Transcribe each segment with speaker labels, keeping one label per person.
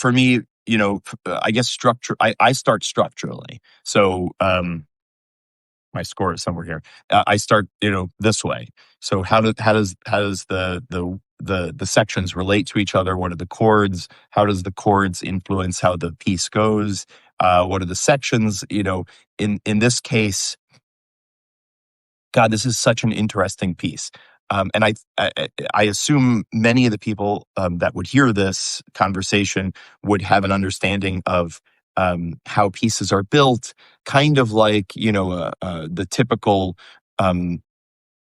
Speaker 1: for me, I guess structure. I start structurally. So my score is somewhere here. I start, this way. So how does the sections relate to each other? What are the chords? How does the chords influence how the piece goes? What are the sections? In this case, God, this is such an interesting piece. And I assume many of the people that would hear this conversation would have an understanding of how pieces are built, kind of like the typical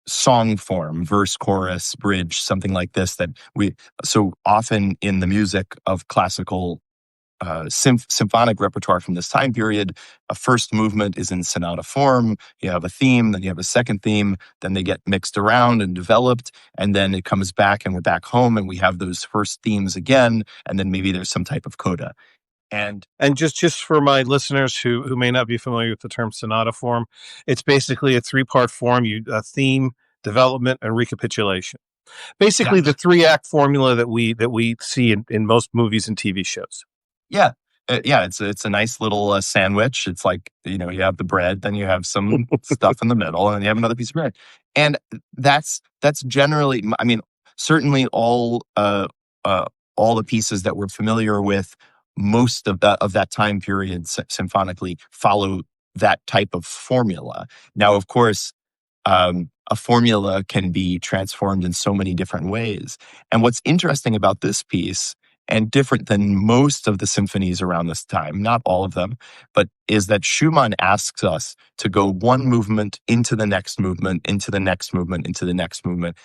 Speaker 1: song form, verse, chorus, bridge, something like this. That we so often in the music of classical symphonic repertoire from this time period, a first movement is in sonata form. You have a theme, then you have a second theme, then they get mixed around and developed, and then it comes back and we're back home and we have those first themes again, and then maybe there's some type of coda.
Speaker 2: And just for my listeners who may not be familiar with the term sonata form, it's basically a 3-part form: theme, development, and recapitulation. Basically, the 3-act formula that we see in most movies and TV shows.
Speaker 1: Yeah. It's a nice little sandwich. It's like, you have the bread, then you have some stuff in the middle, and then you have another piece of bread. And that's generally, certainly all the pieces that we're familiar with, most of that time period symphonically follow that type of formula. Now, of course, a formula can be transformed in so many different ways. And what's interesting about this piece, and different than most of the symphonies around this time, not all of them, but is that Schumann asks us to go one movement into the next movement, into the next movement, into the next movement.